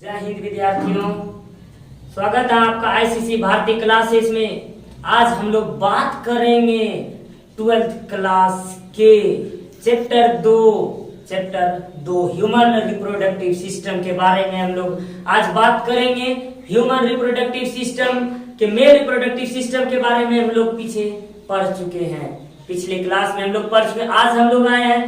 जय हिंद विद्यार्थियों, स्वागत है आपका आईसीसी भारती क्लासेस में। आज हम लोग बात करेंगे 12th क्लास के चैप्टर दो ह्यूमन रिप्रोडक्टिव सिस्टम के बारे में। हम लोग आज बात करेंगे ह्यूमन रिप्रोडक्टिव सिस्टम के मेल रिप्रोडक्टिव सिस्टम के बारे में। हम लोग पीछे पढ़ चुके हैं, पिछले क्लास में हम लोग पढ़ चुके हैं। आज हम लोग आए हैं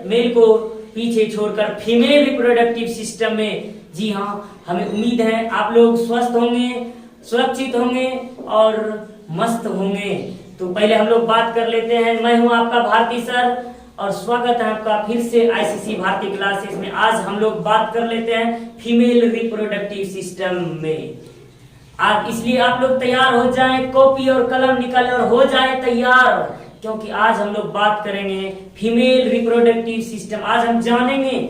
मेल को पीछे छोड़कर फीमेल रिप्रोडक्टिव सिस्टम में। जी हाँ, हमें उम्मीद है आप लोग स्वस्थ होंगे, सुरक्षित होंगे और मस्त होंगे। तो पहले हम लोग बात कर लेते हैं। मैं हूं आपका भारती सर और स्वागत है आपका फिर से आईसीसी भारती क्लासेस में। आज हम लोग बात कर लेते हैं फीमेल रिप्रोडक्टिव सिस्टम में। आज इसलिए आप लोग तैयार हो जाएं, कॉपी और कलम निकालें और हो जाए तैयार, क्योंकि आज हम लोग बात करेंगे फीमेल रिप्रोडक्टिव सिस्टम। आज हम जानेंगे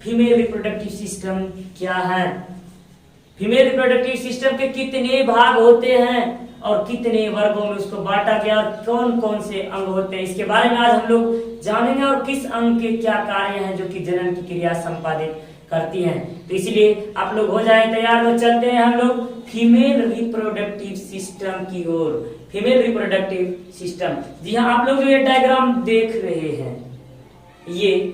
फीमेल रिप्रोडक्टिव सिस्टम क्या है, फीमेल रिप्रोडक्टिव सिस्टम के कितने भाग होते हैं और कितने वर्गों में उसको बांटा गया और कौन कौन से अंग होते हैं, इसके बारे में आज हम लोग जानेंगे। और किस अंग के क्या कार्य हैं जो कि जनन की क्रिया संपादित करती हैं। तो इसलिए आप लोग हो जाए तैयार। तो चलते हैं हम लोग फीमेल रिप्रोडक्टिव सिस्टम की ओर। फीमेल रिप्रोडक्टिव सिस्टम, जी हाँ, आप लोग जो ये डायग्राम देख रहे हैं ये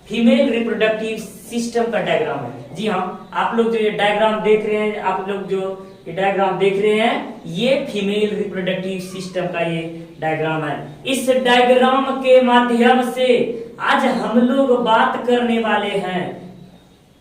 फीमेल रिप्रोडक्टिव सिस्टम का डायग्राम है। जी हाँ, आप लोग जो ये डायग्राम देख रहे हैं, आप लोग जो ये डायग्राम देख रहे हैं, ये फीमेल रिप्रोडक्टिव सिस्टम का ये डायग्राम है। इस डायग्राम के माध्यम से आज हम लोग बात करने वाले हैं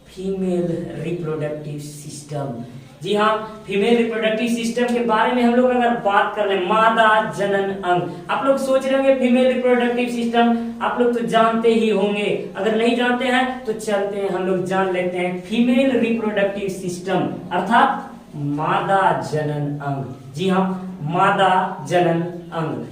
फीमेल रिप्रोडक्टिव सिस्टम। जी हाँ, फीमेल रिप्रोडक्टिव सिस्टम के बारे में हम लोग अगर बात कर लें, मादा जनन अंग। आप लोग सोच रहे होंगे फीमेल रिप्रोडक्टिव सिस्टम आप लोग तो जानते ही होंगे, अगर नहीं जानते हैं तो चलते हैं हम लोग जान लेते हैं फीमेल रिप्रोडक्टिव सिस्टम अर्थात मादा जनन अंग। जी हाँ, मादा जनन अंग।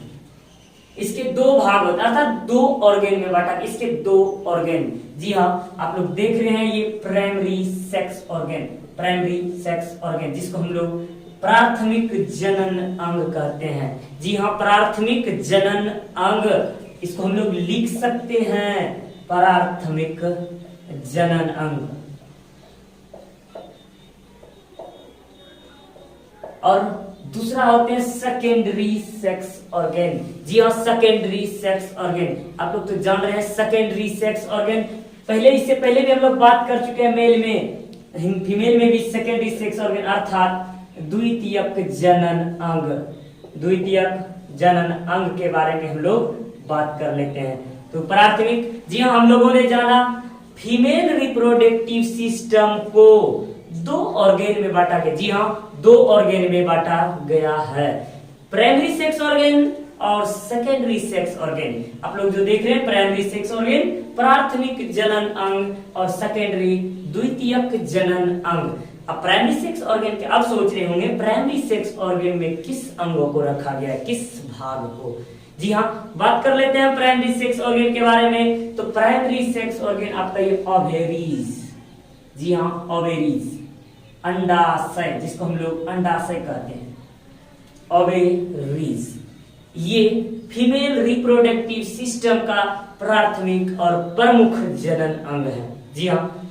इसके दो भाग होते हैं अर्थात दो ऑर्गेन में बांटा, इसके दो ऑर्गेन। जी हाँ, आप लोग देख रहे हैं ये primary sex organ, primary sex organ जिसको हम लोग प्राथमिक जनन अंग कहते हैं। जी हाँ, प्राथमिक जनन अंग, इसको हम लोग लिख सकते हैं प्राथमिक जनन अंग। और दूसरा होते हैं सेकेंडरी सेक्स ऑर्गेन। जी हाँ, सेकेंडरी सेक्स ऑर्गेन आप लोग तो जान रहे हैं सेकेंडरी सेक्स ऑर्गेन। इससे पहले भी हम लोग बात कर चुके हैं मेल में, फीमेल में भी सेकेंडरी सेक्स ऑर्गन अर्थात द्वितीयक जनन अंग। द्वितीयक जनन अंग के बारे में हम लोग बात कर लेते हैं। तो प्राथमिक, जी हाँ, हम लोगों ने जाना फीमेल रिप्रोडक्टिव सिस्टम को दो ऑर्गेन में बांटा गया। जी हाँ, दो ऑर्गेन में बांटा गया है, प्राइमरी सेक्स ऑर्गेन और सेकेंडरी सेक्स ऑर्गेन। आप लोग जो देख रहे हैं प्राइमरी सेक्स ऑर्गेन प्राथमिक जनन अंग और सेकेंडरी द्वितीयक जनन अंग। अब प्राइमरी सेक्स ऑर्गन के अब सोच रहे होंगे प्राइमरी सेक्स ऑर्गन में किस अंगों को रखा गया है, किस भाग को। जी हाँ, बात कर लेते हैं प्राइमरी सेक्स ऑर्गन के बारे में। तो प्राइमरी सेक्स ऑर्गन आपका ये ओवेरीज। जी हाँ, ओवेरीज, अंडाशय जिसको हम लोग अंडाशय कहते हैं, ओवेरीज, ये फीमेल रिप्रोडक्टिव सिस्टम का प्राथमिक और प्रमुख जनन अंग है। जी हाँ,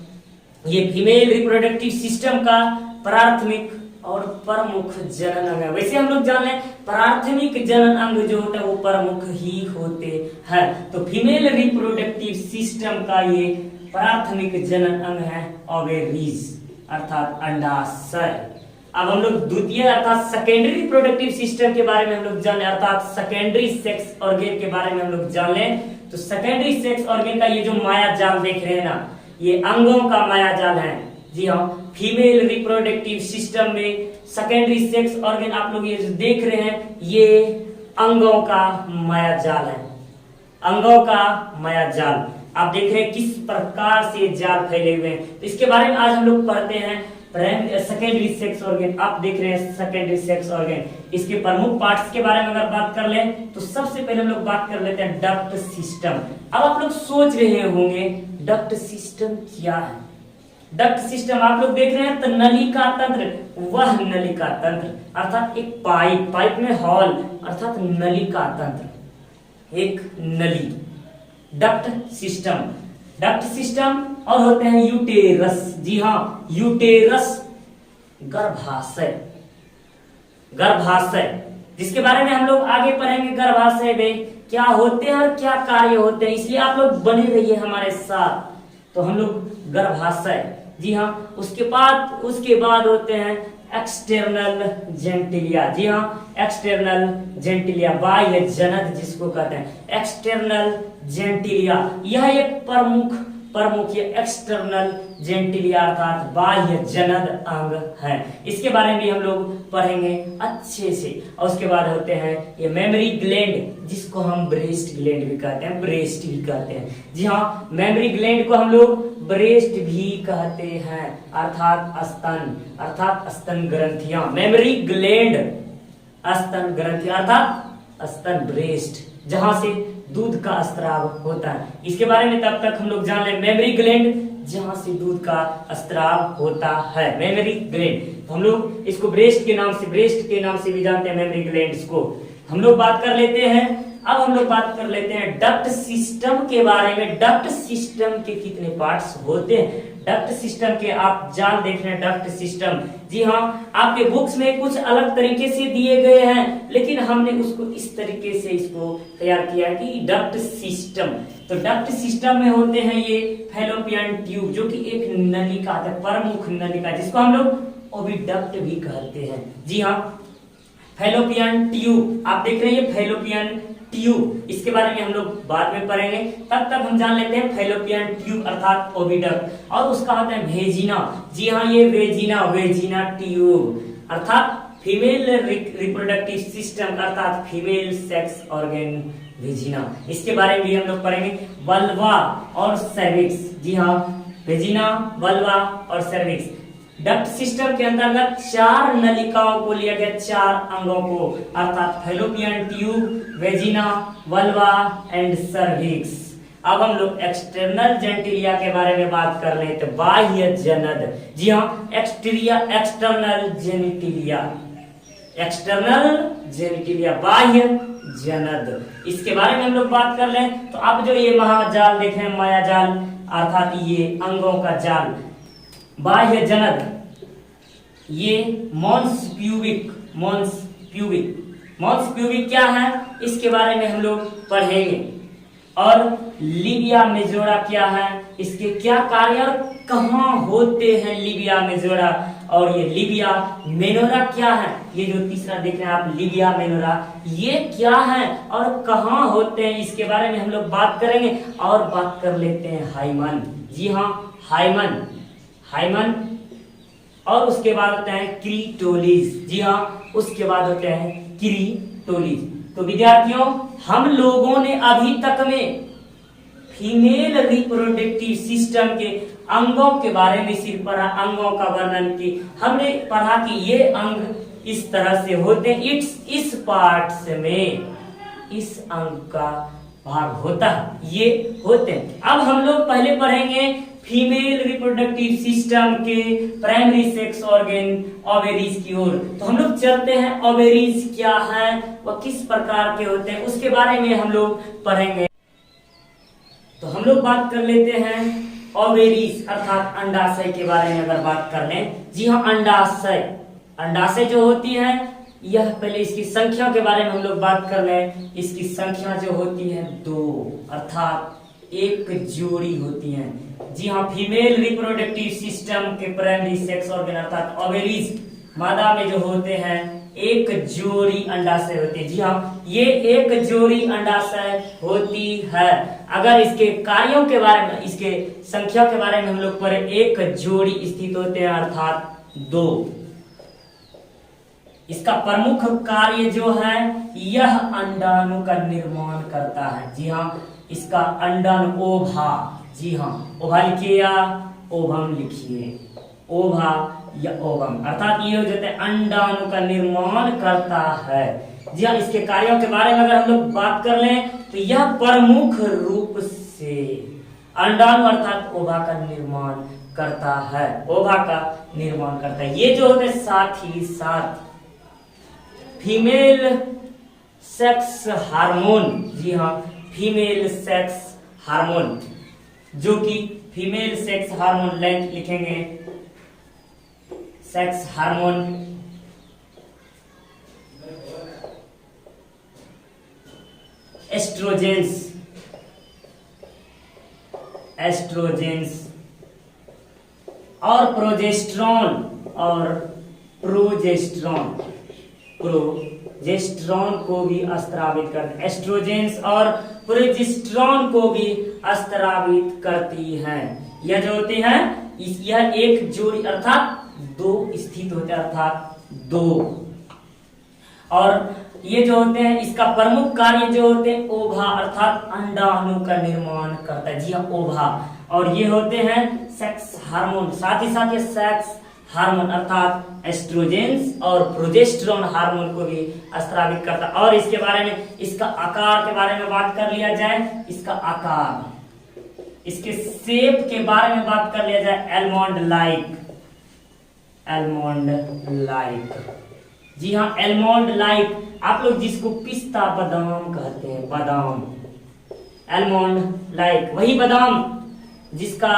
ये फीमेल रिप्रोडक्टिव सिस्टम का प्राथमिक और प्रमुख जनन अंग है। वैसे हम लोग जान लें प्राथमिक जनन अंग जो होता है वो प्रमुख ही होते हैं। तो फीमेल रिप्रोडक्टिव सिस्टम का ये प्राथमिक जनन अंग है ओवेरीज अर्थात अंडाशय। अब हम लोग द्वितीय अर्थात सेकेंडरी रिप्रोडक्टिव सिस्टम के बारे में हम लोग जाने अर्थात सेकेंडरी सेक्स ऑर्गन के बारे में हम लोग जान लें। तो सेकेंडरी सेक्स ऑर्गन का ये जो माया जाल देख रहे हैं ना, ये अंगों का माया जाल है। जी हाँ, फीमेल रिप्रोडक्टिव सिस्टम में सेकेंडरी सेक्स ऑर्गन आप लोग ये जो देख रहे हैं ये अंगों का माया जाल है, अंगों का माया जाल। आप देख रहे हैं किस प्रकार से जाल फैले हुए हैं। तो इसके बारे में आज हम लोग पढ़ते हैं सेकेंडरी सेक्स ऑर्गन। आप देख रहे हैं सेकेंडरी सेक्स ऑर्गन, इसके प्रमुख पार्ट्स के बारे में अगर बात कर लें तो सबसे पहले हम लोग बात कर लेते हैं डक्ट सिस्टम। अब आप लोग सोच रहे होंगे डक्ट सिस्टम क्या है। डक्ट सिस्टम आप लोग देख रहे हैं तो नलिका तंत्र, वह नलिका तंत्र अर्थात एक पाइप में हॉल अर्थात नलिका तंत्र, एक नली। डक्ट सिस्टम और होते हैं यूटेरस। जी हाँ, यूटेरस गर्भाशय, गर्भाशय जिसके बारे में हम लोग आगे पढ़ेंगे। गर्भाशय में क्या होते हैं और क्या कार्य होते हैं, इसलिए आप लोग बने रहिए हमारे साथ। तो हम लोग गर्भाशय, जी हाँ, उसके बाद होते हैं एक्सटर्नल जेंटिलिया। जी हाँ, एक्सटर्नल जेंटिलिया, बाह्य जनद जिसको कहते हैं, एक्सटर्नल जेंटिलिया। यह एक प्रमुख ये एक्सटर्नल जेंटिलिया अर्थात बाह्य जनद अंग है। इसके बारे में हम लोग पढ़ेंगे अच्छे से। और उसके बाद होते हैं ये मेमरी ग्लैंड, जिसको हम ब्रेस्ट ग्लैंड भी कहते हैं, ब्रेस्ट भी कहते हैं। जी हाँ, मेमरी ग्लैंड को हम लोग ब्रेस्ट भी कहते हैं, अर्थात स्तन ग्रंथियां। मेमरी ग्लैंड स्तन ग्रंथि अर्थात स्तन, ब्रेस्ट, जहां से दूध का स्त्राव होता है। इसके बारे में तब तक हम लोग जान लें। मेमरी ग्लैंड, जहां से दूध का स्त्राव होता है, मेमरी ग्लैंड। तो हम लोग इसको ब्रेस्ट के नाम से भी जानते हैं, मेमरी ग्लैंड्स को। हम लोग बात कर लेते हैं, अब हम लोग बात कर लेते हैं डक्ट सिस्टम के बारे में। डक्ट सिस्टम के कितने पार्ट्स होते हैं? डक्ट सिस्टम के आप जान देख रहे हैं, डक्ट सिस्टम। जी हाँ, आपके बुक्स में कुछ अलग तरीके से दिए गए हैं, लेकिन हमने उसको इस तरीके से इसको तैयार किया कि डक्ट सिस्टम। तो डक्ट सिस्टम में होते हैं ये फैलोपियन ट्यूब, जो कि एक नलिका है, प्रमुख नलिका, जिसको हम लोग ओविडक्ट भी कहते हैं। जी हाँ, फैलोपियन ट्यूब आप देख रहे हैं, फैलोपियन ट्यूब, इसके बारे में हम लोग बाद में पढ़ेंगे। तब तक हम जान लेते हैं फैलोपियन ट्यूब अर्थात ओविडक्ट, और उसका होता है वेजिना। जी हाँ, ये वेजिना ट्यूब अर्थात फीमेल रिप्रोडक्टिव सिस्टम अर्थात फीमेल सेक्स ऑर्गन वेजिना। इसके बारे में भी हम लोग पढ़ेंगे। वल्वा और सर्विक्स, जी हाँ, वेजिना, वल्वा और सर्विक्स। डक्ट सिस्टम के अंतर्गत 4 नलिकाओं को लिया गया, 4 अंगों को, अर्थात fallopian tube, vagina, vulva and cervix. अब हम लोग एक्सटर्नल जेंटिलिया के बारे में बात कर रहे हैं, तो बाह्य जनद। जी हाँ, एक्सटर्नल जेनिटिलिया, बाह्य जनद, इसके बारे में हम लोग बात कर लें। तो अब जो ये महाजाल देख रहे हैं, मायाजाल अर्थात ये अंगों का जाल, बाह्य जनद, ये मॉन्स प्यूबिक क्या है, इसके बारे में हम लोग पढ़ेंगे। और लिबिया मेजोरा क्या है, इसके क्या कार्य और कहाँ होते हैं लिबिया मेजोरा, और ये लिबिया मेनोरा क्या है, ये जो तीसरा देख रहे हैं आप, लिबिया मेनोरा, ये क्या है और कहाँ होते हैं, इसके बारे में हम लोग बात करेंगे। और बात कर लेते हैं हाइमन। जी हाँ, हाइमन, और उसके बाद होते हैं क्रीटोलिस। जी हाँ, उसके बाद होते हैं क्रीटोलिस। तो विद्यार्थियों, हम लोगों ने अभी तक में फीमेल रिप्रोडक्टिव सिस्टम के अंगों के बारे में सिर्फ पढ़ा, अंगों का वर्णन की हमने पढ़ा कि ये अंग इस तरह से होते हैं, इस पार्ट्स में इस अंग का भाग होता है, ये होते हैं। अब हम लोग पहले पढ़ेंगे फीमेल रिप्रोडक्टिव सिस्टम के प्राइमरी सेक्स ऑर्गन ओवेरीज की ओर। तो हम लोग चलते हैं, ओवेरीज क्या है, वह किस प्रकार के होते हैं, उसके बारे में हम लोग पढ़ेंगे। तो हम लोग बात कर लेते हैं ओवेरीज अर्थात अंडाशय के बारे में अगर बात कर लें। जी हाँ, अंडाशय जो होती है, यह पहले इसकी संख्या के बारे में हम लोग बात कर लें। इसकी संख्या जो होती है 2 अर्थात 1 जोड़ी होती है। जी हाँ, फीमेल रिप्रोडक्टिव सिस्टम के प्राइमरी सेक्स ऑर्गन अर्थात ओवेरीज मादा में जो होते हैं 1 जोड़ी अंडाशय होती है। जी हाँ, ये 1 जोड़ी अंडाशय होती है। अगर इसके कार्यों के बारे में, इसके संख्या के बारे में हम लोग पढ़े, 1 जोड़ी स्थित होते हैं अर्थात 2। इसका प्रमुख कार्य जो है, यह अंडाणु का निर्माण करता है। जी हाँ, इसका अंडाणु ओभा, जी हाँ, ओभा लिखिए या ओभम लिखिए, ओभा या ओभम अर्थात ये हो जाता है अंडाणु का निर्माण करता है। जी हाँ, इसके कार्यों के बारे में अगर हम लोग बात कर लें, तो यह प्रमुख रूप से अंडाणु अर्थात ओभा का निर्माण करता है, ओभा का निर्माण करता है। ये जो होते हैं साथ ही साथ फीमेल सेक्स हार्मोन, जी हाँ, फीमेल सेक्स हार्मोन, जो कि फीमेल सेक्स हार्मोन लेंथ लिखेंगे, सेक्स हार्मोन एस्ट्रोजेंस, एस्ट्रोजेंस और प्रोजेस्ट्रॉन, और प्रोजेस्ट्रॉन, प्रोजेस्ट्रॉन को भी स्त्रावित करते, एस्ट्रोजेंस और प्रोजेस्ट्रॉन को भी स्त्रावित करती हैं। यह जो होते हैं यह एक जोड़ी अर्थात दो स्थित होते हैं, अर्थात दो। और ये जो होते हैं इसका प्रमुख कार्य जो होते हैं ओभा अर्थात अंडाणु का निर्माण करता है। जी हाँ, ओभा। और ये होते हैं सेक्स हार्मोन, साथ ही साथ ये सेक्स हार्मोन अर्थात एस्ट्रोजेंस और प्रोजेस्टेरोन हार्मोन को भी स्रावित करता है। और इसके बारे में, इसका आकार के बारे में बात कर लिया जाए, इसका आकार, इसके शेप के बारे में बात कर लिया जाए, एलमंड लाइक, एलमंड लाइक। जी हाँ, एलमंड लाइक, आप लोग जिसको पिस्ता बादाम कहते हैं, बादाम, एलमंड लाइक, वही बादाम जिसका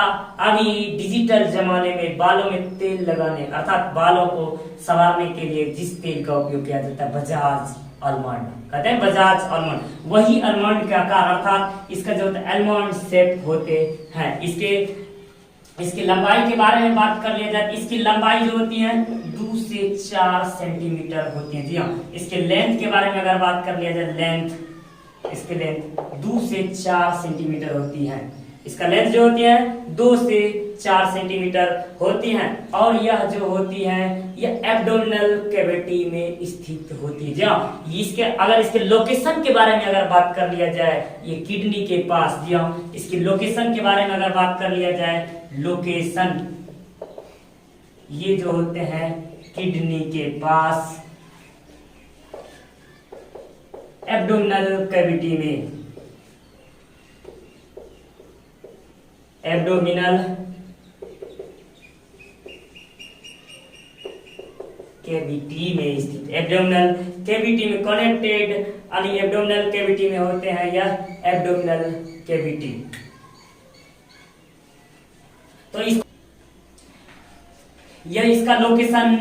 अभी डिजिटल जमाने में बालों में तेल लगाने अर्थात बालों को संवारने के लिए जिस तेल का उपयोग किया जाता है, बजाज आलमंड कहते हैं, बजाज आलमंड, वही आलमंड के आकार अर्थात इसका जो होता है एलमंड शेप होते हैं। इसकी लंबाई के बारे में बात कर लिया जाए, इसकी लंबाई जो होती है 2 से 4 सेंटीमीटर होती है। जी हाँ, इसके लेंथ के बारे में अगर बात कर लिया जाए, लेंथ, इसकी लेंथ 2 से 4 सेंटीमीटर होती है। इसका लेंथ जो होती है 2 से 4 सेंटीमीटर होती है। और यह जो होती है यह एब्डोमिनल कैविटी में स्थित होती है। जी हाँ, इसके अगर इसके लोकेशन के बारे में अगर बात कर लिया जाए, ये किडनी के पास, जी हाँ, इसकी लोकेशन के बारे में अगर बात कर लिया जाए, लोकेशन, ये जो होते हैं किडनी के पास एब्डोमिनल कैविटी में, एब्डोमिनल कैविटी में स्थित, एब्डोमिनल कैविटी में कनेक्टेड, यानी एब्डोमिनल कैविटी में होते हैं यह एब्डोमिनल कैविटी। तो यह इसका लोकेशन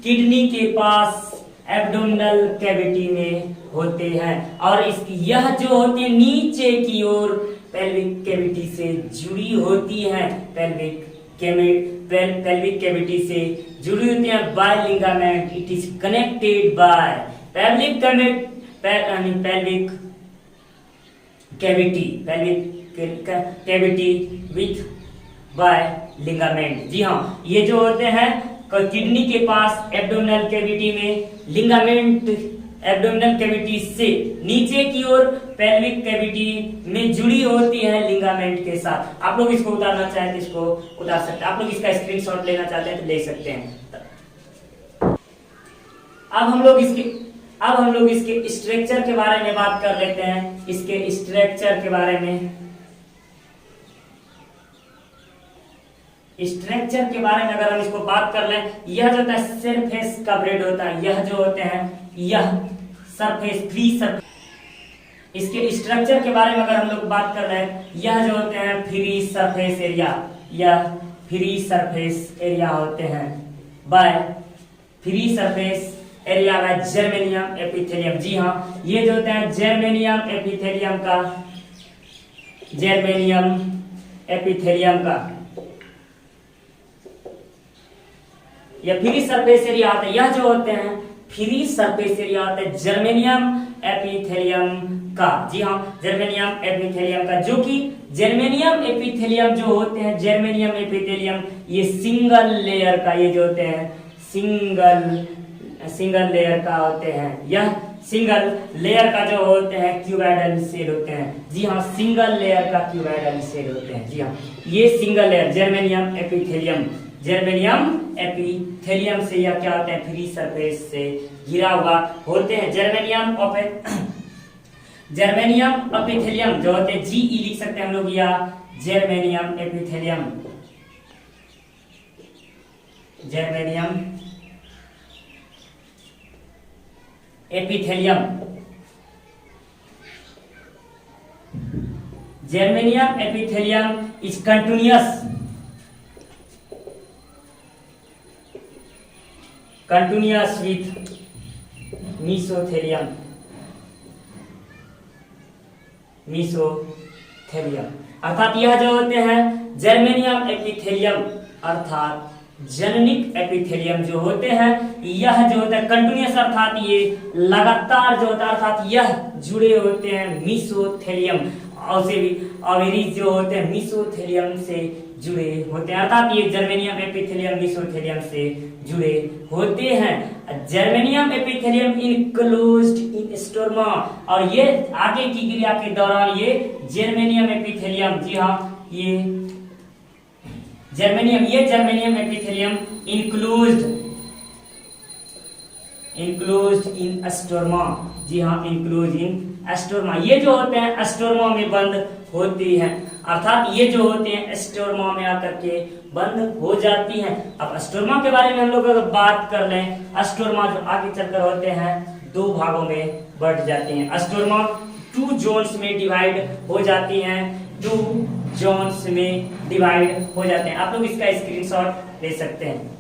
किडनी के पास एब्डोमिनल कैविटी में होते हैं। और इसकी यह जो होती है नीचे की ओर पेल्विक कैविटी से जुड़ी होती है, पेल्विक कैविटी से जुड़ी होती है by ligament. It is connected by pelvic cavity with by ligament. जी हाँ, ये जो होते हैं किडनी के पास एब्डोमिनल कैविटी में लिगामेंट, एब्डोमिनल कैविटी से नीचे की ओर पेल्विक कैविटी में जुड़ी होती है लिगामेंट के साथ। आप लोग इसको उतारना चाहें तो इसको उतार सकते हैं, आप लोग इसका स्क्रीनशॉट लेना चाहते हैं तो ले सकते हैं। अब हम लोग इसके स्ट्रक्चर के बारे में बात कर लेते हैं। इसके स्ट्रक्चर के बारे में, स्ट्रक्चर के बारे में अगर हम इसको बात कर लें, यह जो होता है सरफेस कवरेज होता है, यह जो होते हैं यह सरफेस, फ्री सरफेस। इसके स्ट्रक्चर के बारे में अगर हम लोग बात कर रहे हैं, यह जो होते हैं फ्री सरफेस एरिया, यह फ्री सरफेस एरिया होते हैं by free surface area by germanium epithelium. जी हाँ, ये जो होते हैं जर्मेनियम एपिथेलियम का, जर्मेनियम एपिथेलियम का यह फ्री सरफेस एरिया होता है। यह जो होते हैं फ्री सरफेस एरिया होता है जर्मेनियम एपिथेलियम का। जी हाँ, जर्मेनियम एपिथेलियम का, जो कि जर्मेनियम एपिथेलियम जो होते हैं, जर्मेनियम एपिथेलियम ये सिंगल लेयर का, ये जो होते हैं सिंगल लेयर का होते हैं। यह सिंगल लेयर का जो होते हैं क्यूबॉइडल सेल होते हैं। जी हाँ, सिंगल लेयर का क्यूबॉइडल सेल होते हैं। जी हाँ, ये single layer germanium epithelium, germanium epithelium से यह क्या होते हैं फ्री सरफेस से घिरा हुआ होते हैं। जर्मेनियम एपिथेलियम जो होते हैं जीई लिख सकते हैं हम लोग, या germanium epithelium, germanium epithelium, germanium epithelium is continuous with mesothelium अर्थात यह जो होते हैं जर्मेनियम एपिथेलियम अर्थात जननिक एपिथेलियम जो होते हैं, यह जो होता है कंटिन्यूअस अर्थात ये लगातार जो होता है अर्थात यह जुड़े होते हैं मीसोथेलियम और से भी ओवेरीज जो होते हैं मीसोथेलियम से जुड़े होते हैं अर्थात ये जर्मेनियम एपिथेलियम मीसोथेलियम से जुड़े होते हैं। जर्मेनियम एपिथेलियम इनक्लोज्ड इन स्टोरमा और ये आगे की क्रिया के दौरान ये जर्मेनियम एपिथेलियम, जी हाँ ये जर्मेनियम एपिथेलियम इनक्लोज्ड इन स्टोरमा, जी हाँ इनक्लोज इन स्टोरमा, ये जो होते हैं स्टोरमा में बंद होती हैं अर्थात ये जो होते हैं स्टोरमा में आकर के बंद हो जाती हैं। अब स्टोरमा के बारे में हम लोग अगर बात कर लें, स्टोरमा जो आगे चलकर होते हैं दो भागों में बढ़ जाते हैं। स्टोरमा 2 जोन्स में डिवाइड हो जाती हैं, 2 जोन्स में डिवाइड हो जाते हैं। आप लोग इसका स्क्रीनशॉट ले सकते हैं।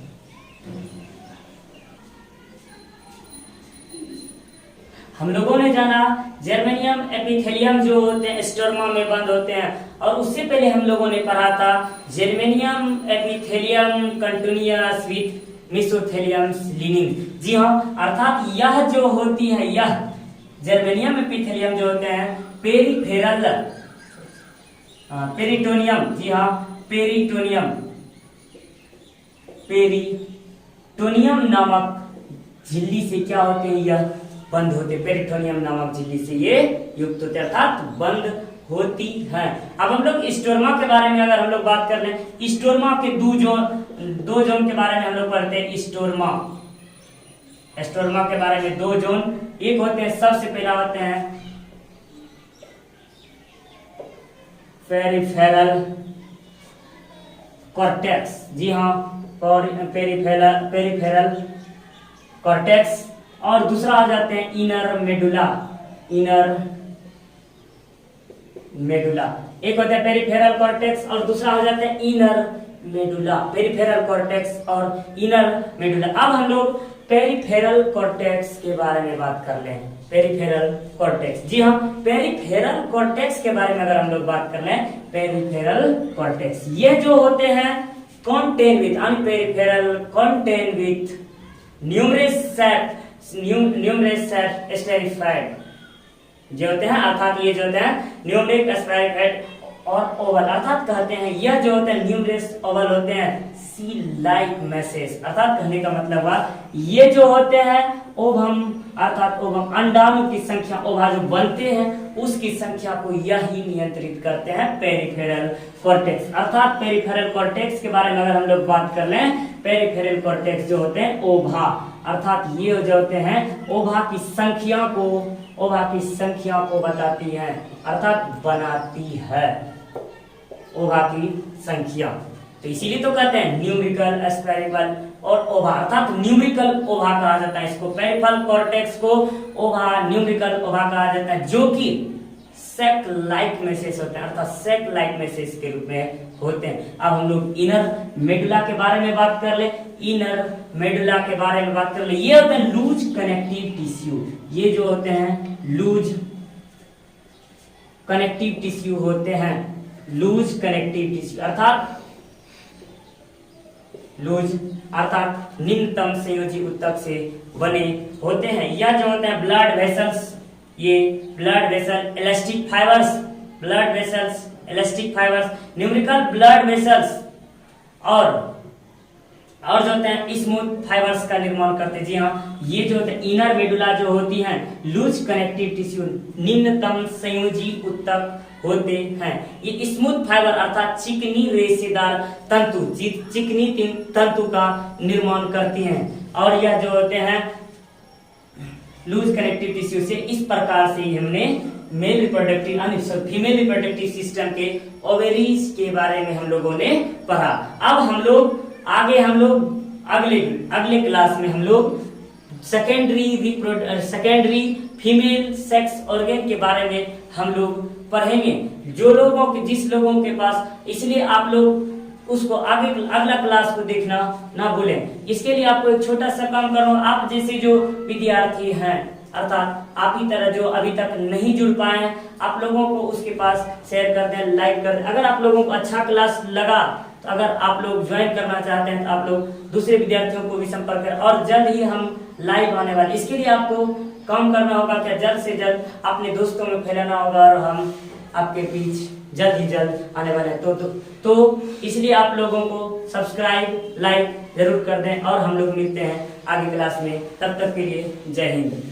हम लोगों ने जाना जर्मेनियम एपिथेलियम जो होते हैं स्टोरमा में बंद होते हैं और उससे पहले हम लोगों ने पढ़ा था germanium epithelium continuous with mesothelium lining, जी हाँ अर्थात यह जो होती है यह जर्मेनियम एपिथेलियम जो होते हैं पेरिटोनियम, जी हाँ पेरिटोनियम नामक झिल्ली से क्या होते हैं यह बंद होते, पेरिटोनियम नामक झिल्ली से ये युक्त होते अर्थात बंद होती है। अब हम लोग स्टोरमा के बारे में अगर हम लोग बात कर लें, स्टोरमा के दो जोन के बारे में हम लोग पढ़ते हैं। स्टोरमा के बारे में 2 जोन एक होते हैं, सबसे पहला होते हैं पेरिफेरल कॉर्टेक्स, जी हाँ पेरिफेरल कॉर्टेक्स और दूसरा आ जाते हैं इनर मेडुला। एक होता है पेरिफेरल कॉर्टेक्स और दूसरा हो जाता है इनर मेडुला, पेरिफेरल कॉर्टेक्स और इनर मेडुला। अब हम लोग पेरिफेरल कॉर्टेक्स के बारे में बात कर लें। पेरिफेरल कॉर्टेक्स, जी हाँ पेरिफेरल कॉर्टेक्स के बारे में अगर हम लोग बात कर लें, पेरिफेरल कॉर्टेक्स ये जो होते हैं कंटेन विथ न्यूमरस स्टेरिफाइड जो होते हैं अर्थात ये जो होते हैं न्यूमरिक स्टेरिफाइड और ओवल अर्थात कहते हैं यह जो होते हैं न्यूमरस ओवल होते हैं सी लाइक मैसेज अर्थात कहने का मतलब हुआ ये जो होते हैं ओवम अर्थात ओवम अंडाणु की संख्या ओवा जो बनते हैं उसकी संख्या को यही नियंत्रित करते हैं पेरिफेरल कॉर्टेक्स अर्थात पेरिफेरल कॉर्टेक्स के बारे में अगर हम लोग बात कर लें, पेरिफेरल कॉर्टेक्स जो होते हैं ओभा अर्थात ये जो होते हैं ओभा की संख्या को बताती है अर्थात बनाती है ओभा की संख्या, तो इसीलिए तो कहते हैं न्यूमेरिकल स्पेरिकल और ओभा अर्थात न्यूमेरिकल ओभा कहा जाता है इसको। पेरिफेरल कॉर्टेक्स को ओभा न्यूमेरिकल ओभा कहा जाता है जो कि सेक लाइक मैसेज होते हैं अर्थात सेक लाइक मैसेज के रूप में होते हैं। अब हम लोग इनर मेडुला के बारे में बात कर ले। ये होते हैं लूज कनेक्टिव टिश्यू, ये जो होते हैं लूज कनेक्टिव टिश्यू होते हैं, लूज कनेक्टिव टिश्यू अर्थात निम्नतम संयोजी ऊतक से बने होते हैं। यह जो होते हैं ब्लड वेसल्स, ये blood vessel elastic fibres numerical blood vessels और जो होते हैं स्मूथ फाइबर्स का निर्माण करते हैं। जी हाँ ये जो होते हैं इनर मेडुला जो होती हैं लूज कनेक्टिव टिश्यू निम्नतम संयोजी ऊतक होते हैं। ये स्मूथ फाइबर अर्थात चिकनी रेशेदार तंतु चिकनी तंतु का निर्माण करती हैं और यह जो होते हैं लूज कनेक्टिव टिश्यू से इस प्रकार से हमने फीमेल रिप्रोडक्टिव सिस्टम के ओवेरीज के बारे में हम लोगों ने पढ़ा। अब हम लोग अगले क्लास में हम लोग सेकेंडरी फीमेल सेक्स ऑर्गन के बारे में हम लोग पढ़ेंगे। जिस लोगों के पास, इसलिए आप लोग उसको आगे अगला क्लास को देखना ना भूलें। इसके लिए आपको एक छोटा सा काम करना, आप जैसे जो विद्यार्थी हैं अर्थात आप ही तरह जो अभी तक नहीं जुड़ पाए, आप लोगों को उसके पास शेयर कर दें, लाइक कर दें। अगर आप लोगों को अच्छा क्लास लगा तो अगर आप लोग ज्वाइन करना चाहते हैं तो आप लोग दूसरे विद्यार्थियों को भी संपर्क करें, और जल्द ही हम लाइव आने वाले। इसके लिए आपको काम करना होगा क्या, जल्द से जल्द अपने दोस्तों में फैलाना होगा, और हम आपके बीच जल्द ही जल्द आने वाले हैं। तो इसलिए आप लोगों को सब्सक्राइब लाइक जरूर कर दें, और हम लोग मिलते हैं आगे क्लास में। तब तक के लिए जय हिंद।